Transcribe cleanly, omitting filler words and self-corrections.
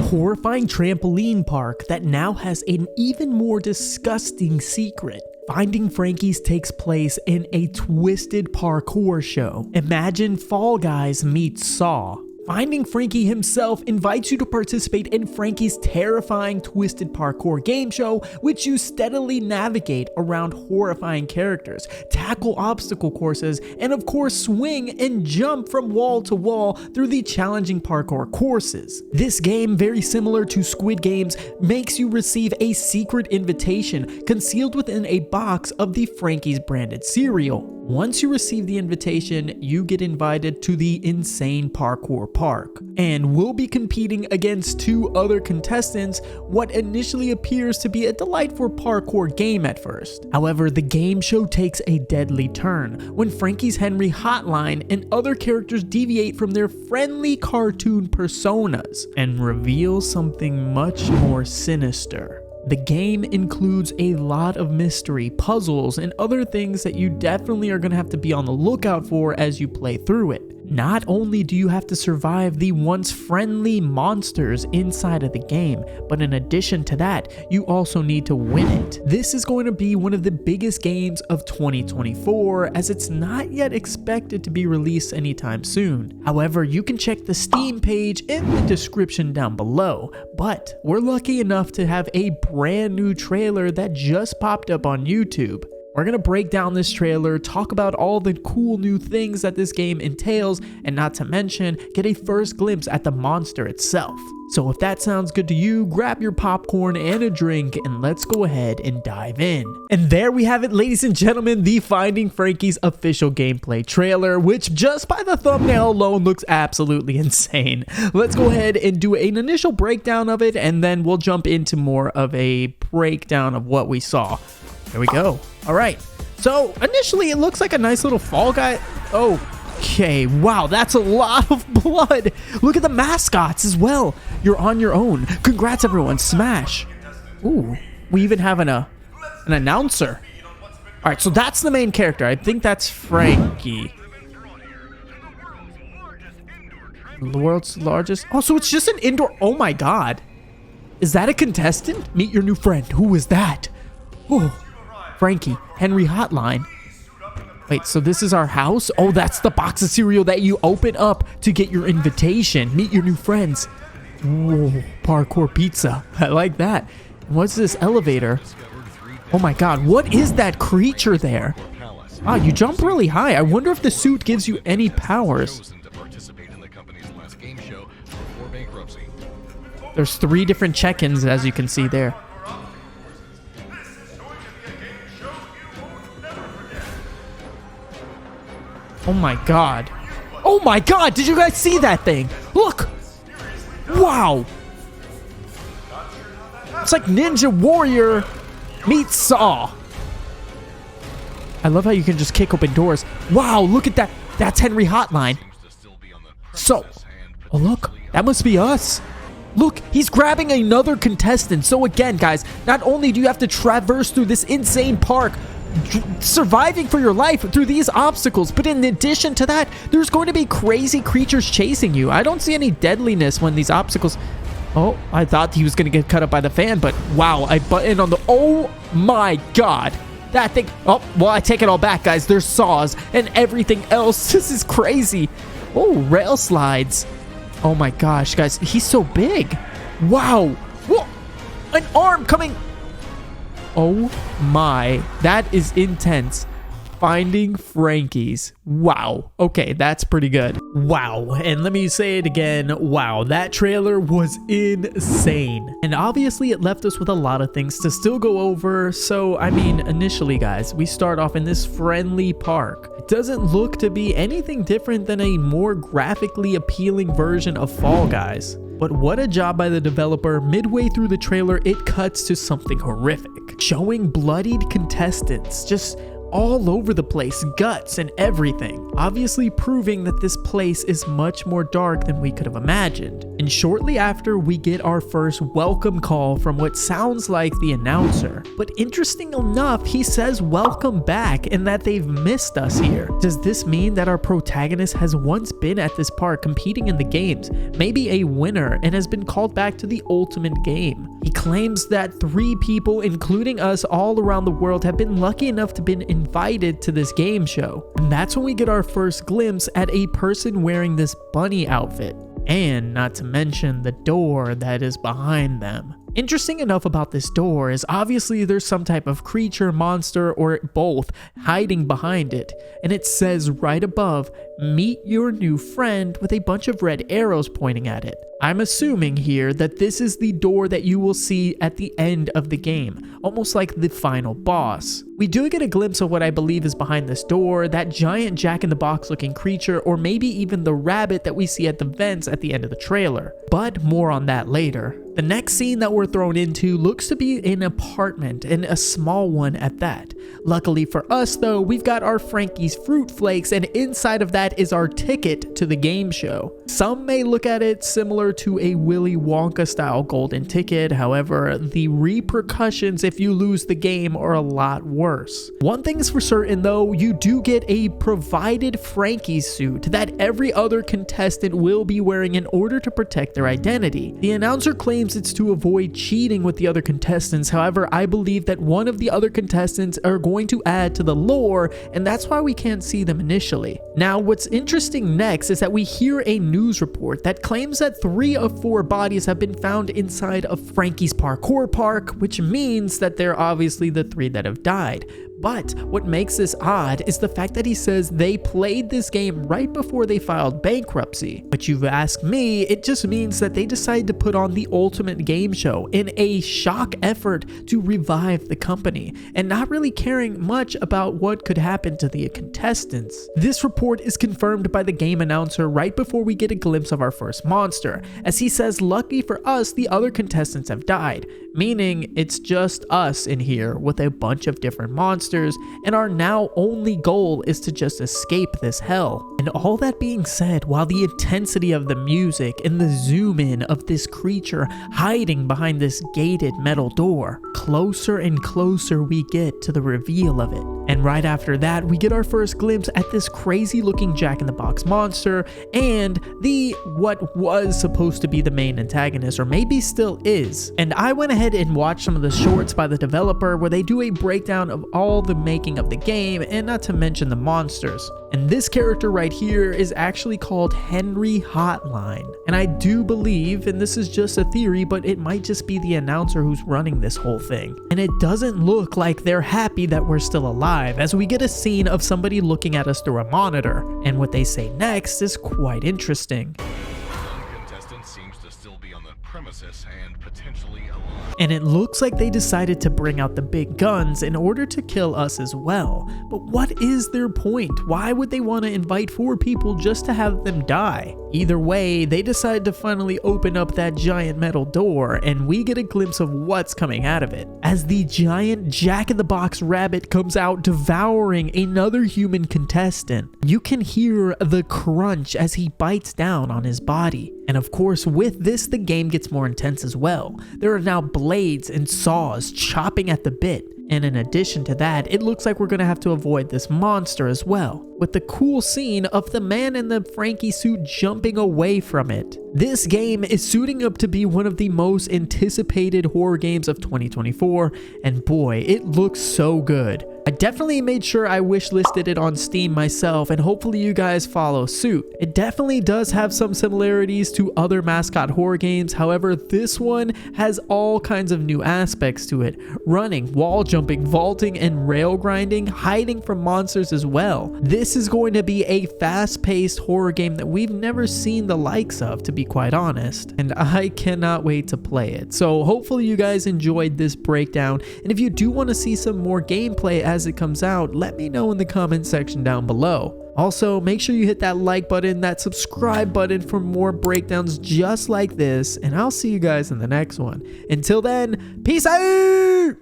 horrifying trampoline park that now has an even more disgusting secret. Finding Frankie's takes place in a twisted parkour show. Imagine Fall Guys meets Saw. Finding Frankie himself invites you to participate in Frankie's terrifying twisted parkour game show, which you steadily navigate around horrifying characters, tackle obstacle courses, and of course swing and jump from wall to wall through the challenging parkour courses. This game, very similar to Squid Games, makes you receive a secret invitation concealed within a box of the Frankie's branded cereal. Once you receive the invitation, you get invited to the insane parkour park, and will be competing against 2 other contestants, what initially appears to be a delightful parkour game at first. However, the game show takes a deadly turn when Frankie's Henry hotline and other characters deviate from their friendly cartoon personas and reveal something much more sinister. The game includes a lot of mystery, puzzles, and other things that you definitely are going to have to be on the lookout for as you play through it. Not only do you have to survive the once friendly monsters inside of the game, but in addition to that, you also need to win it. This is going to be one of the biggest games of 2024, as it's not yet expected to be released anytime soon. However, you can check the Steam page in the description down below, but we're lucky enough to have a brand new trailer that just popped up on YouTube. We're going to break down this trailer, talk about all the cool new things that this game entails, and not to mention, get a first glimpse at the monster itself. So if that sounds good to you, grab your popcorn and a drink, and let's go ahead and dive in. And there we have it, ladies and gentlemen, the Finding Frankie's official gameplay trailer, which just by the thumbnail alone looks absolutely insane. Let's go ahead and do an initial breakdown of it, and then we'll jump into more of a breakdown of what we saw. There we go. All right. So initially it looks like a nice little Fall Guy. Okay. Wow. That's a lot of blood. Look at the mascots as well. You're on your own. Congrats, everyone. Smash. Ooh. We even have an announcer. All right. So that's the main character. I think that's Frankie. The world's largest. Oh, so it's just an indoor. Oh my God. Is that a contestant? Meet your new friend. Who is that? Oh. Frankie, Henry hotline. Wait, so this is our house? Oh, that's the box of cereal that you open up to get your invitation. Meet your new friends. Whoa, parkour pizza. I like that. What's this elevator? Oh my God, what is that creature there? Wow, you jump really high. I wonder if the suit gives you any powers. There's 3 different check-ins, as you can see there. Oh my God. Oh my God. Did you guys see that thing? Look. Wow. It's like Ninja Warrior meets Saw. I love how you can just kick open doors. Wow. Look at that. That's Henry hotline. So, oh look. That must be us. Look, he's grabbing another contestant. So again, guys, not only do you have to traverse through this insane park, surviving for your life through these obstacles, but in addition to that, there's going to be crazy creatures chasing you. I don't see any deadliness when these obstacles. Oh, I thought he was going to get cut up by the fan, but wow, I buttoned on the. Oh my God, that thing. Oh, well, I take it all back, guys. There's saws and everything else. This is crazy. Oh, rail slides. Oh my gosh, guys, he's so big. Wow. Whoa, an arm coming. Oh my, that is intense. Finding Frankie's. Wow. Okay, that's pretty good. Wow. And let me say it again. Wow, that trailer was insane. And obviously it left us with a lot of things to still go over. So, I mean, initially, guys, we start off in this friendly park. It doesn't look to be anything different than a more graphically appealing version of Fall Guys. But what a job by the developer. Midway through the trailer, it cuts to something horrific, showing bloodied contestants just all over the place, guts and everything, obviously proving that this place is much more dark than we could have imagined. And shortly after, we get our first welcome call from what sounds like the announcer. But interesting enough, he says welcome back and that they've missed us here. Does this mean that our protagonist has once been at this park competing in the games, maybe a winner, and has been called back to the ultimate game? He claims that 3 people, including us all around the world, have been lucky enough to been invited to this game show. And that's when we get our first glimpse at a person wearing this bunny outfit. And not to mention the door that is behind them. Interesting enough about this door is obviously there's some type of creature, monster, or both hiding behind it. And it says right above, "Meet your new friend," with a bunch of red arrows pointing at it. I'm assuming here that this is the door that you will see at the end of the game, almost like the final boss. We do get a glimpse of what I believe is behind this door, that giant jack-in-the-box looking creature, or maybe even the rabbit that we see at the vents at the end of the trailer. But more on that later. The next scene that we're thrown into looks to be an apartment, and a small one at that. Luckily for us though, we've got our Frankie's Fruit Flakes, and inside of that is our ticket to the game show. Some may look at it similar to a Willy Wonka style golden ticket, however, the repercussions if you lose the game are a lot worse. One thing's for certain though, you do get a provided Frankie suit that every other contestant will be wearing in order to protect their identity. The announcer claims it's to avoid cheating with the other contestants, however, I believe that one of the other contestants are going to add to the lore, and that's why we can't see them initially. Now, what's interesting next is that we hear a news report that claims that 3 of 4 bodies have been found inside of Frankie's Parkour Park, which means that they're obviously the 3 that have died. But what makes this odd is the fact that he says they played this game right before they filed bankruptcy. But you've asked me, it just means that they decided to put on the ultimate game show in a shock effort to revive the company, and not really caring much about what could happen to the contestants. This report is confirmed by the game announcer right before we get a glimpse of our first monster, as he says lucky for us, the other contestants have died, meaning it's just us in here with a bunch of different monsters, and our now only goal is to just escape this hell. And all that being said, while the intensity of the music and the zoom in of this creature hiding behind this gated metal door, closer and closer we get to the reveal of it. And right after that, we get our first glimpse at this crazy looking jack-in-the-box monster and the what was supposed to be the main antagonist, or maybe still is. And I went ahead and watched some of the shorts by the developer where they do a breakdown of all the making of the game, and not to mention the monsters. And this character right here is actually called Henry Hotline. And I do believe, and this is just a theory, but it might just be the announcer who's running this whole thing. And it doesn't look like they're happy that we're still alive, as we get a scene of somebody looking at us through a monitor. And what they say next is quite interesting. One contestant seems to still be on the premises and potentially alive. And it looks like they decided to bring out the big guns in order to kill us as well. But what is their point? Why would they want to invite 4 people just to have them die? Either way, they decide to finally open up that giant metal door, and we get a glimpse of what's coming out of it, as the giant jack-in-the-box rabbit comes out devouring another human contestant. You can hear the crunch as he bites down on his body. And of course, with this, the game gets more intense as well. There are now blades and saws chopping at the bit. And in addition to that, it looks like we're going to have to avoid this monster as well, with the cool scene of the man in the Frankie suit jumping away from it. This game is suiting up to be one of the most anticipated horror games of 2024, and boy, it looks so good. I definitely made sure I wishlisted it on Steam myself, and hopefully you guys follow suit. It definitely does have some similarities to other mascot horror games, however, this one has all kinds of new aspects to it. Running, wall jumping, vaulting, and rail grinding, hiding from monsters as well. This is going to be a fast-paced horror game that we've never seen the likes of, to be quite honest, and I cannot wait to play it. So hopefully you guys enjoyed this breakdown, and if you do want to see some more gameplay as it comes out, let me know in the comment section down below. Also, make sure you hit that like button, that subscribe button for more breakdowns just like this, and I'll see you guys in the next one. Until then, peace out!